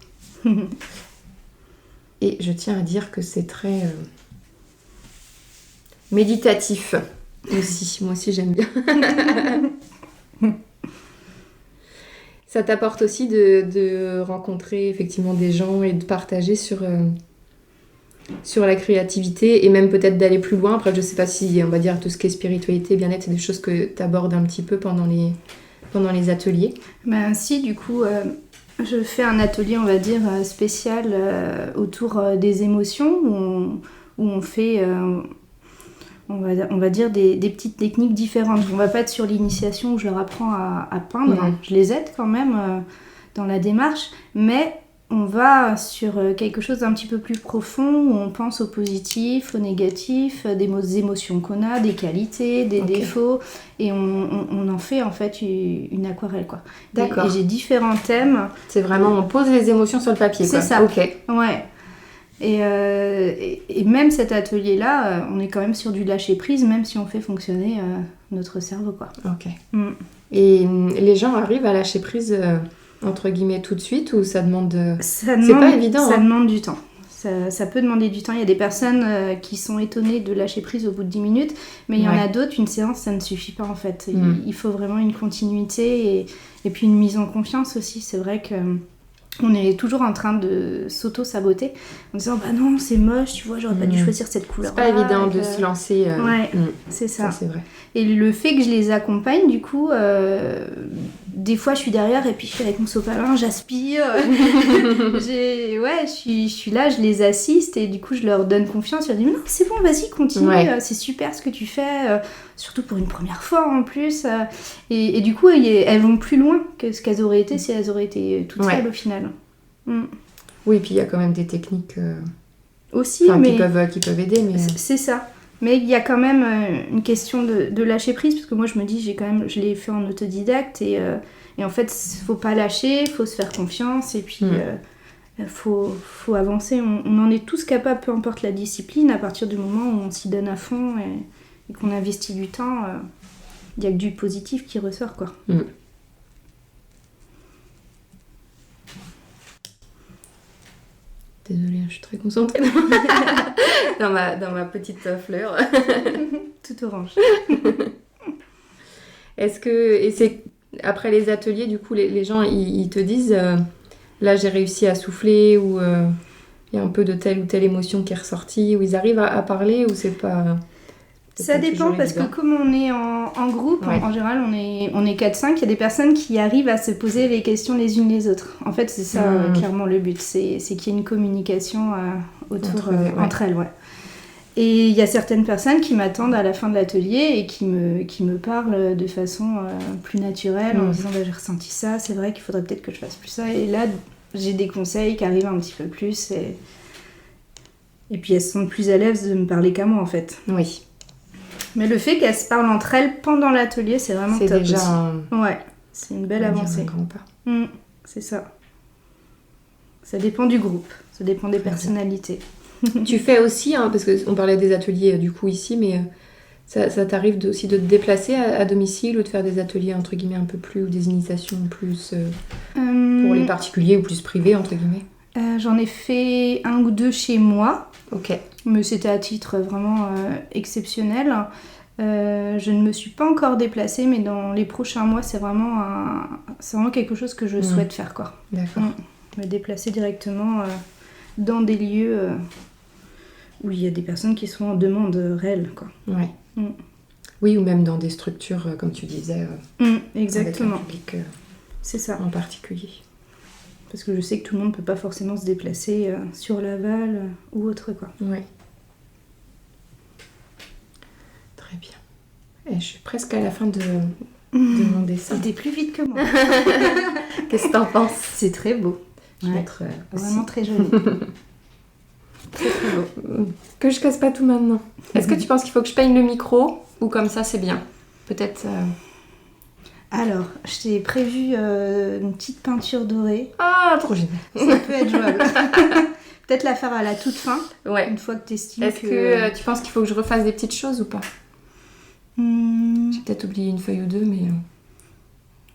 Et je tiens à dire que c'est très méditatif aussi. Moi aussi j'aime bien. Ça t'apporte aussi de rencontrer effectivement des gens et de partager sur la créativité et même peut-être d'aller plus loin. Après je sais pas si on va dire tout ce qui est spiritualité, bien-être, c'est des choses que tu abordes un petit peu pendant les ateliers. Si, du coup, je fais un atelier, on va dire, spécial autour des émotions, où on fait, on va dire, des petites techniques différentes. On va pas être sur l'initiation où je leur apprends à peindre, je les aide quand même dans la démarche, mais on va sur quelque chose d'un petit peu plus profond, où on pense au positif, au négatif, des émotions qu'on a, des qualités, des défauts, et on en fait en fait une aquarelle, quoi. D'accord. Et j'ai différents thèmes. C'est vraiment, on pose les émotions sur le papier, quoi. C'est ça. Ok. Ouais. Et même cet atelier-là, on est quand même sur du lâcher-prise, même si on fait fonctionner notre cerveau, quoi. Ok. Et les gens arrivent à lâcher prise... entre guillemets tout de suite ou ça demande c'est pas évident, ça demande du temps. Ça peut demander du temps. Il y a des personnes qui sont étonnées de lâcher prise au bout de 10 minutes, mais il y en a d'autres, une séance ça ne suffit pas en fait. Il faut vraiment une continuité et puis une mise en confiance aussi. C'est vrai que on est toujours en train de s'auto-saboter en disant bah non c'est moche, tu vois, j'aurais pas dû choisir cette couleur. C'est pas évident de se lancer. C'est ça. C'est vrai. Et le fait que je les accompagne, du coup, des fois je suis derrière et puis je suis avec mon sopalin, j'aspire. Je suis là, je les assiste et du coup je leur donne confiance. Je leur dis mais non c'est bon, vas-y continue, c'est super ce que tu fais, surtout pour une première fois en plus. Et du coup elles vont plus loin que ce qu'elles auraient été si elles auraient été toutes seules au final. Oui, puis il y a quand même des techniques aussi, mais qui peuvent aider. Mais... C'est ça. Mais il y a quand même une question de lâcher prise, parce que moi je me dis, je l'ai fait en autodidacte et en fait, faut pas lâcher, faut se faire confiance et puis faut avancer. On en est tous capables, peu importe la discipline, à partir du moment où on s'y donne à fond et qu'on investit du temps, il n'y a que du positif qui ressort, quoi. Désolée, je suis très concentrée dans ma petite fleur. Tout orange. Est-ce que, et c'est après les ateliers, du coup, les gens, ils te disent, là j'ai réussi à souffler, ou il y a un peu de telle ou telle émotion qui est ressortie, ou ils arrivent à parler, ou c'est pas... Ça dépend, parce que comme on est en groupe, en général on est 4-5, il y a des personnes qui arrivent à se poser les questions les unes les autres. En fait, c'est ça clairement le but, c'est qu'il y ait une communication entre elles. Ouais. Et il y a certaines personnes qui m'attendent à la fin de l'atelier et qui me parlent de façon plus naturelle, en disant j'ai ressenti ça, c'est vrai qu'il faudrait peut-être que je fasse plus ça. Et là, j'ai des conseils qui arrivent un petit peu plus. Et puis elles sont plus à l'aise de me parler qu'à moi, en fait. Oui. Mais le fait qu'elles se parlent entre elles pendant l'atelier, c'est vraiment top déjà aussi. Ouais, c'est une belle avancée. Un grand pas. C'est ça. Ça dépend du groupe, ça dépend des personnalités. Tu fais aussi, parce qu'on parlait des ateliers du coup ici, mais ça t'arrive aussi de te déplacer à domicile, ou de faire des ateliers entre guillemets un peu plus, ou des initiations plus pour les particuliers ou plus privés entre guillemets? J'en ai fait 1 ou 2 chez moi. Ok. Mais c'était à titre vraiment exceptionnel. Je ne me suis pas encore déplacée, mais dans les prochains mois, c'est vraiment quelque chose que je souhaite faire, quoi. D'accord. Me déplacer directement dans des lieux où il y a des personnes qui sont en demande réelle, quoi. Ouais. Oui, ou même dans des structures, comme tu disais, exactement. avec un public c'est ça. En particulier. Parce que je sais que tout le monde ne peut pas forcément se déplacer sur Laval ou autre, quoi. Oui. Très bien. Et je suis presque à la fin de mon dessin. C'était plus vite que moi. Qu'est-ce que t'en penses? C'est très beau. Je vais être vraiment très joli. Très très beau. Que je casse pas tout maintenant. Est-ce que tu penses qu'il faut que je peigne le micro, ou comme ça c'est bien? Peut-être... Alors, je t'ai prévu une petite peinture dorée. Ah, trop génial. Ça peut être jouable. Peut-être la faire à la toute fin. Ouais. Une fois que t'estimes Est-ce que tu penses qu'il faut que je refasse des petites choses ou pas? J'ai peut-être oublié une feuille ou deux, mais...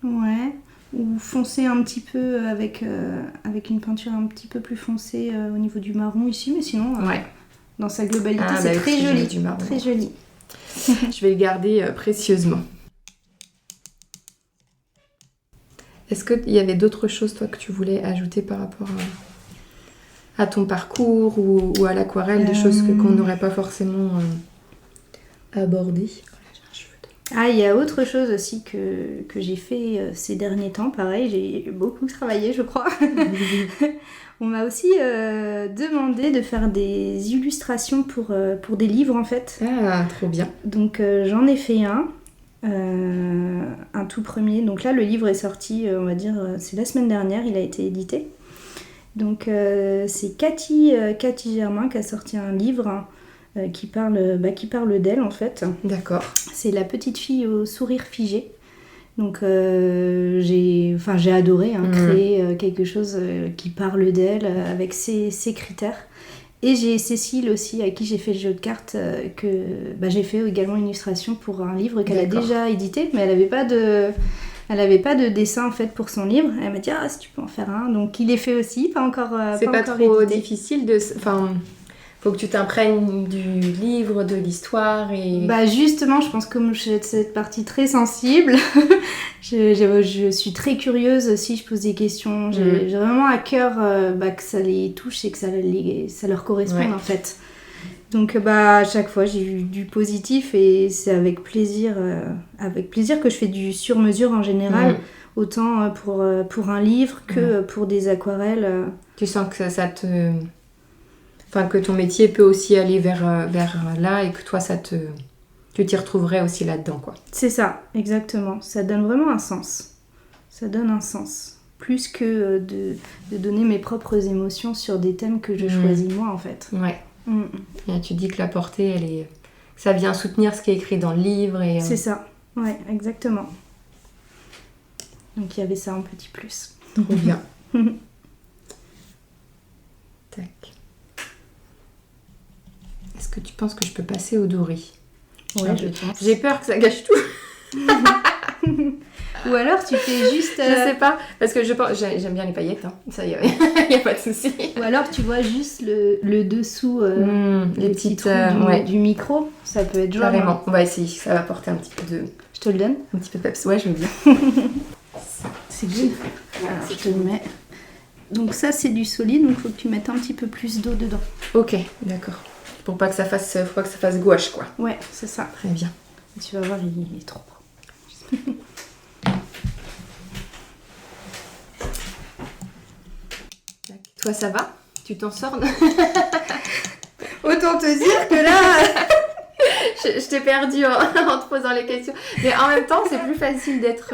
Ouais. Ou foncer un petit peu avec une peinture un petit peu plus foncée au niveau du marron ici. Mais sinon, dans sa globalité, c'est très joli. Très joli. Je vais le garder précieusement. Est-ce qu'il y avait d'autres choses, toi, que tu voulais ajouter par rapport à ton parcours ou à l'aquarelle, des choses qu'on n'aurait pas forcément abordées? Ah, il y a autre chose aussi que j'ai fait ces derniers temps. Pareil, j'ai beaucoup travaillé, je crois. On m'a aussi demandé de faire des illustrations pour des livres, en fait. Ah, trop bien. Donc, j'en ai fait un tout premier. Donc là, le livre est sorti, on va dire, c'est la semaine dernière, il a été édité. Donc c'est Cathy Germain qui a sorti un livre qui parle d'elle, en fait. D'accord. C'est La petite fille au sourire figé. Donc j'ai adoré créer quelque chose qui parle d'elle avec ses critères. Et j'ai Cécile aussi, à qui j'ai fait le jeu de cartes, que j'ai fait également une illustration pour un livre qu'elle a déjà édité, mais elle n'avait pas de dessin en fait pour son livre. Elle m'a dit si tu peux en faire un, donc il est fait aussi, pas encore c'est pas encore trop édité. Difficile de... Enfin, faut que tu t'imprègnes du livre, de l'histoire et... Justement, je pense que comme je suis de cette partie très sensible, je suis très curieuse aussi, je pose des questions. J'ai vraiment à cœur que ça les touche et que ça leur corresponde en fait. Donc à chaque fois, j'ai eu du positif et c'est avec plaisir que je fais du sur-mesure en général, autant pour un livre que pour des aquarelles. Tu sens que ça te... Enfin, que ton métier peut aussi aller vers là et que toi, tu t'y retrouverais aussi là-dedans, quoi. C'est ça, exactement. Ça donne vraiment un sens. Ça donne un sens. Plus que de donner mes propres émotions sur des thèmes que je choisis moi, en fait. Ouais. Et tu dis que la portée, ça vient soutenir ce qui est écrit dans le livre. Et, C'est ça. Ouais, exactement. Donc, il y avait ça en petit plus. Trop bien. Tac. Est-ce que tu penses que je peux passer au doré? Ouais, je pense. J'ai peur que ça gâche tout. Ou alors tu fais juste... Je sais pas, parce que j'aime bien les paillettes, hein. Ça y a pas de souci. Ou alors tu vois juste le dessous, les petits petites trous du micro, ça peut être joli. Carrément, on va essayer, ça va apporter un petit peu de... Je te le donne? Un petit peu de peps, ouais je veux bien. C'est good. Alors je te le mets. Donc ça c'est du solide, donc il faut que tu mettes un petit peu plus d'eau dedans. Ok, d'accord. Pour pas que ça fasse, faut pas que ça fasse gouache quoi. Ouais, c'est ça. Très bien. Tu vas voir, il est trop beau. Toi ça va? Tu t'en sors? Autant te dire que là... je t'ai perdue en te posant les questions. Mais en même temps, c'est plus facile d'être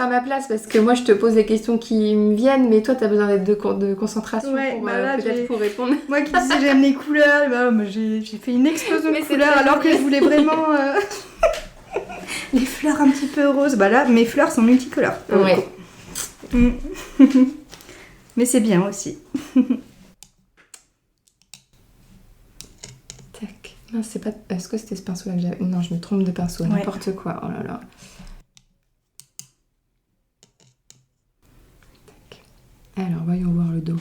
à ma place parce que moi, je te pose des questions qui me viennent, mais toi, tu as besoin d'être de concentration peut-être pour répondre. Moi qui disais j'aime les couleurs, moi, j'ai fait une explosion de couleurs alors que je voulais vraiment les fleurs un petit peu roses. Bah là, mes fleurs sont multicolores. Ouais. Mais c'est bien aussi. Tac. Non, c'est pas... Est-ce que c'était ce pinceau-là que j'avais? Non, je me trompe de pinceau. Ouais. N'importe quoi. Oh là là. Tac. Alors, voyons voir le doré.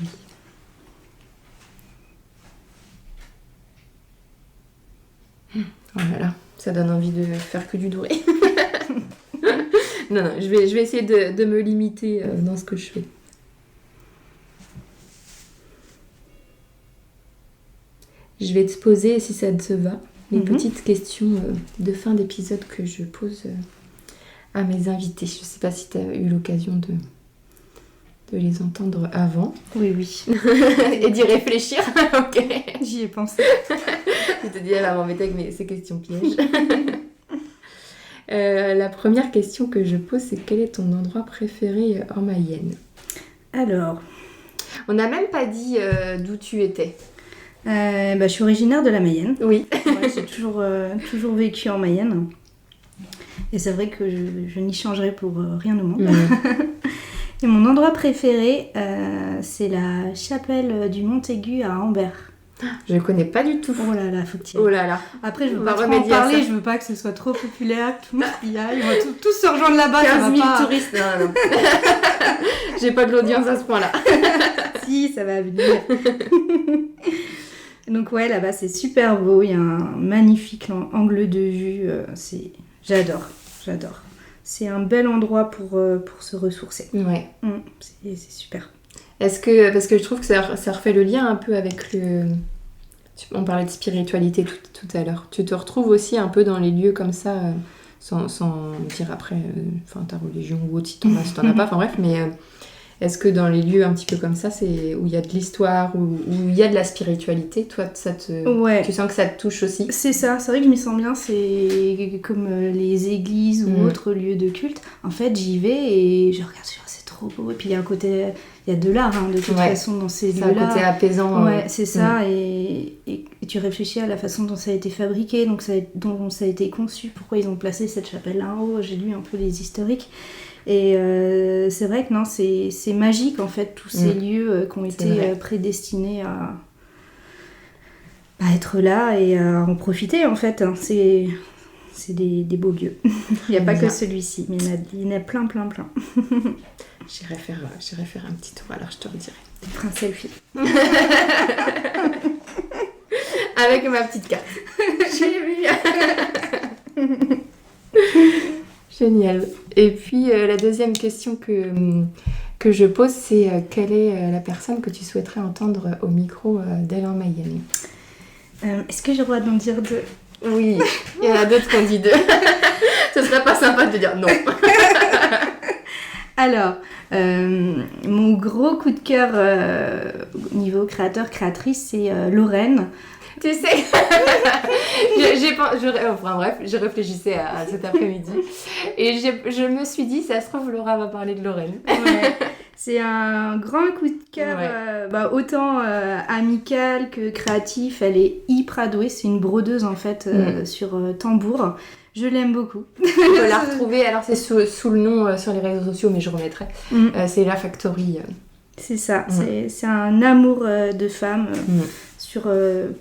Oh là là. Ça donne envie de faire que du doré. Non, je vais essayer de me limiter dans ce que je fais. Je vais te poser, si ça te va, les petites questions de fin d'épisode que je pose à mes invités. Je ne sais pas si tu as eu l'occasion de les entendre avant. Oui, oui. Et d'y réfléchir. Ok. J'y ai pensé. Je te dis, elle va m'embêter avec ces questions pièges. La première question que je pose, c'est quel est ton endroit préféré en Mayenne? Alors... On n'a même pas dit d'où tu étais. Je suis originaire de la Mayenne. Oui. Ouais, j'ai toujours vécu en Mayenne. Et c'est vrai que je n'y changerai pour rien au monde. Et mon endroit préféré, c'est la chapelle du Montaigu à Ambert. Je ne connais pas du tout. Oh là là, faut que tu y ailles. Oh là là. Après, je veux pas trop en parler, je veux pas que ce soit trop populaire, que tout le monde y aille. On va tous se rejoindre là-bas. 15 000 touristes. Non. J'ai pas de l'audience à ce point-là. Si, ça va venir. Donc ouais, là-bas, c'est super beau. Il y a un magnifique angle de vue. J'adore. C'est un bel endroit pour se ressourcer. Ouais. C'est super. Parce que je trouve que ça refait le lien un peu avec on parlait de spiritualité tout à l'heure. Tu te retrouves aussi un peu dans les lieux comme ça, sans dire après, ta religion ou autre, si t'en as pas, enfin bref, mais est-ce que dans les lieux un petit peu comme ça, c'est où il y a de l'histoire, où il y a de la spiritualité, toi, tu sens que ça te touche aussi? C'est ça, c'est vrai que je m'y sens bien, c'est comme les églises ou autres lieux de culte. En fait, j'y vais et je regarde, c'est trop beau, et puis il y a un côté... Il y a de l'art, de toute façon, dans ces lieux-là. C'est un côté apaisant. Ouais, c'est ça. Et tu réfléchis à la façon dont ça a été fabriqué, dont ça a été conçu, pourquoi ils ont placé cette chapelle-là en haut. J'ai lu un peu les historiques. Et c'est vrai que non, c'est magique, en fait, tous ces lieux qui ont été prédestinés à être là et à en profiter, en fait. C'est des beaux lieux. Il n'y a pas que celui-ci, mais il y en a plein. J'irai faire un petit tour, alors je te redirai. Un selfie. Avec ma petite carte. J'ai vu. Génial. Et puis la deuxième question que je pose, c'est quelle est la personne que tu souhaiterais entendre au micro d'Elle en Mayenne? Est-ce que j'ai le droit d'en dire deux? Oui, il y en a d'autres qui ont dit deux. Ce serait pas sympa de dire non. Alors, mon gros coup de cœur niveau créateur-créatrice, c'est Lorraine. Tu sais, je réfléchissais à cet après-midi et je me suis dit, ça se trouve, Laura va parler de Lorraine. Ouais. C'est un grand coup de cœur, autant amical que créatif. Elle est hyper douée, c'est une brodeuse en fait sur tambour. Je l'aime beaucoup. On peut la retrouver, alors c'est sous le nom sur les réseaux sociaux, mais je remettrai. C'est La Factory. C'est ça, c'est un amour de femme sur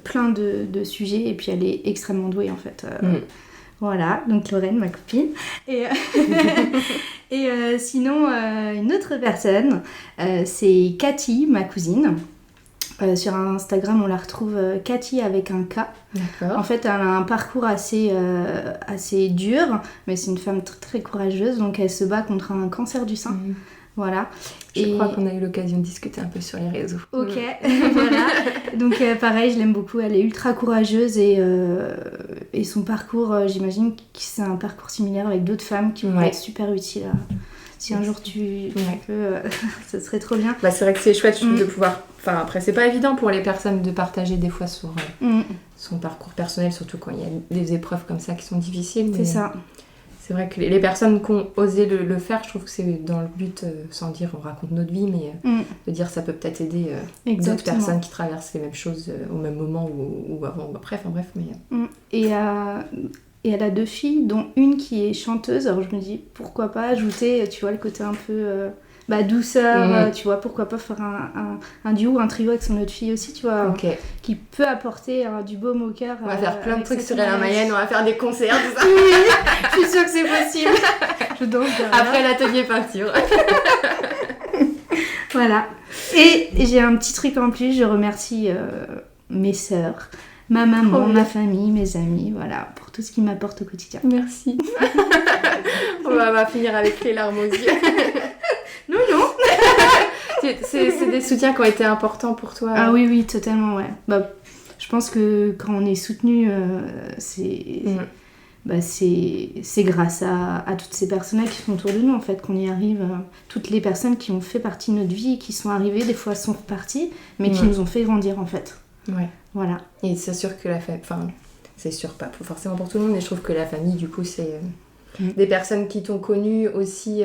plein de sujets, et puis elle est extrêmement douée en fait. Voilà, donc Lorraine, ma copine. Et, sinon, une autre personne, c'est Cathy, ma cousine. Sur Instagram, on la retrouve Cathy avec un K. D'accord. En fait, elle a un parcours assez dur, mais c'est une femme très courageuse, donc elle se bat contre un cancer du sein. Voilà. Je crois qu'on a eu l'occasion de discuter un peu sur les réseaux. Ok, voilà. Donc pareil, je l'aime beaucoup. Elle est ultra courageuse et son parcours, j'imagine que c'est un parcours similaire avec d'autres femmes qui vont être super utiles. Si un jour tu peux, ça serait trop bien. Bah, c'est vrai que c'est chouette de pouvoir... Enfin, après, c'est pas évident pour les personnes de partager des fois sur son parcours personnel, surtout quand il y a des épreuves comme ça qui sont difficiles. C'est ça. C'est vrai que les personnes qui ont osé le faire, je trouve que c'est dans le but, sans dire on raconte notre vie, mais de dire ça peut peut-être aider d'autres personnes qui traversent les mêmes choses au même moment ou avant ou après. Enfin bref, mais... Et elle a 2 filles, dont une qui est chanteuse. Alors je me dis, pourquoi pas ajouter, tu vois, le côté un peu douceur, tu vois, pourquoi pas faire un duo, un trio avec son autre fille aussi, tu vois, qui peut apporter du baume au cœur. On va faire plein de trucs sur Ella Mayenne, on va faire des concerts, tout ça. Oui, je suis sûre que c'est possible. Je danse derrière. Après l'atelier peinture. Voilà. Et j'ai un petit truc en plus, je remercie mes sœurs, ma maman, ma famille, mes amis, voilà, pour tout ce qu'ils m'apportent au quotidien. Merci. On va finir avec les larmes aux yeux. Non. C'est des soutiens qui ont été importants pour toi. Ah oui, totalement, ouais. Bah, je pense que quand on est soutenu, c'est grâce à toutes ces personnes qui sont autour de nous, en fait, qu'on y arrive. Toutes les personnes qui ont fait partie de notre vie, qui sont arrivées, des fois sont reparties, mais qui nous ont fait grandir, en fait. Ouais. Voilà. Et c'est sûr que c'est sûr, pas forcément pour tout le monde, mais je trouve que la famille, du coup, c'est des personnes qui t'ont connue aussi.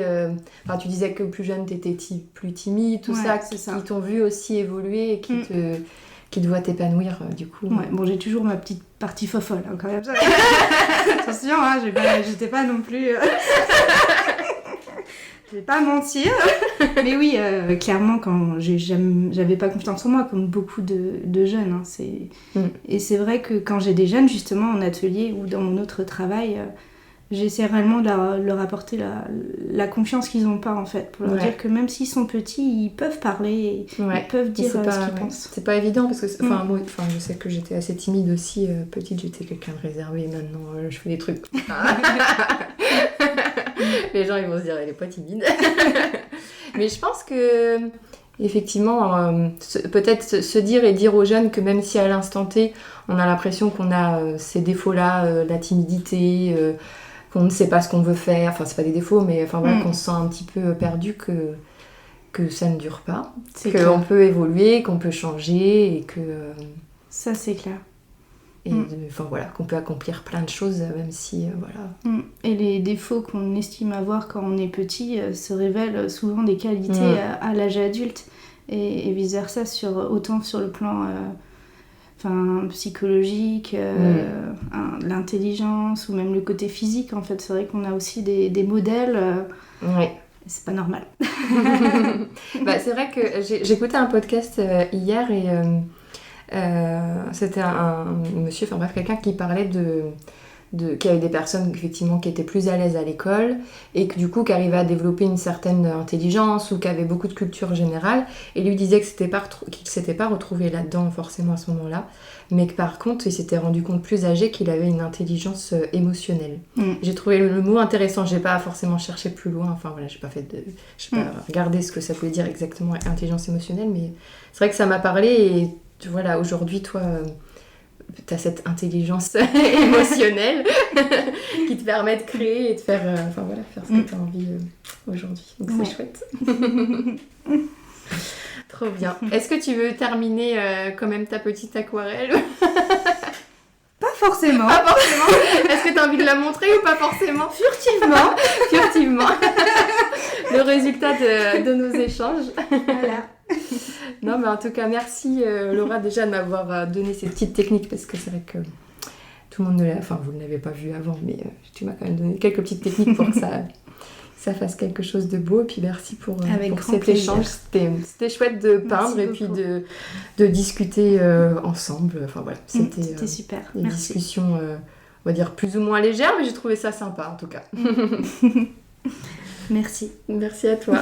Tu disais que plus jeune, t'étais plus timide, tout ça, qui t'ont vu aussi évoluer et qui te voient t'épanouir, du coup. Ouais, bon, j'ai toujours ma petite partie fofolle, hein, quand même. Attention, hein, j'étais pas non plus... Je vais pas mentir, mais oui, clairement, quand j'avais pas confiance en moi, comme beaucoup de jeunes. Hein, Et c'est vrai que quand j'ai des jeunes, justement, en atelier ou dans mon autre travail, j'essaie réellement de leur apporter la confiance qu'ils n'ont pas, en fait, pour leur dire que même s'ils sont petits, ils peuvent parler, ils peuvent dire ce qu'ils pensent. C'est pas évident, parce que moi, je sais que j'étais assez timide aussi, petite, j'étais quelqu'un de réservé, maintenant je fais des trucs. Les gens ils vont se dire elle est pas timide. Mais je pense que effectivement peut-être se dire et dire aux jeunes que même si à l'instant T on a l'impression qu'on a ces défauts là, la timidité, qu'on ne sait pas ce qu'on veut faire, enfin c'est pas des défauts mais voilà, qu'on se sent un petit peu perdu, que ça ne dure pas, qu'on peut évoluer, qu'on peut changer et que ça c'est clair. Et qu'on peut accomplir plein de choses, même si, voilà. Et les défauts qu'on estime avoir quand on est petit se révèlent souvent des qualités à l'âge adulte. Et vice-versa, autant sur le plan psychologique, l'intelligence, ou même le côté physique, en fait. C'est vrai qu'on a aussi des modèles... C'est pas normal. C'est vrai que j'écoutais un podcast hier et... c'était un monsieur, quelqu'un qui parlait qu'il y avait des personnes effectivement qui étaient plus à l'aise à l'école et que du coup qui arrivaient à développer une certaine intelligence ou qui avaient beaucoup de culture générale, et lui disait qu'il s'était pas retrouvé là-dedans forcément à ce moment-là, mais que par contre il s'était rendu compte plus âgé qu'il avait une intelligence émotionnelle. J'ai trouvé le mot intéressant, j'ai pas forcément cherché plus loin, j'ai pas regardé ce que ça voulait dire exactement intelligence émotionnelle, mais c'est vrai que ça m'a parlé. Et voilà, aujourd'hui, toi, t'as cette intelligence émotionnelle qui te permet de créer et de faire, faire ce que t'as envie aujourd'hui. Donc c'est chouette. Trop bien. Est-ce que tu veux terminer quand même ta petite aquarelle? Pas forcément. Pas forcément. Est-ce que t'as envie de la montrer ou pas forcément? Furtivement. Le résultat de nos échanges. Voilà. Non, mais en tout cas, merci Laura déjà de m'avoir donné ces petites techniques, parce que c'est vrai que tout le monde ne l'a... Enfin, vous ne l'avez pas vu avant, mais tu m'as quand même donné quelques petites techniques pour que ça fasse quelque chose de beau. Et puis merci pour cet plaisir. échange. C'était chouette de peindre et puis de discuter ensemble. Enfin voilà, c'était super. Une discussion, on va dire plus ou moins légère, mais j'ai trouvé ça sympa en tout cas. Merci. Merci à toi.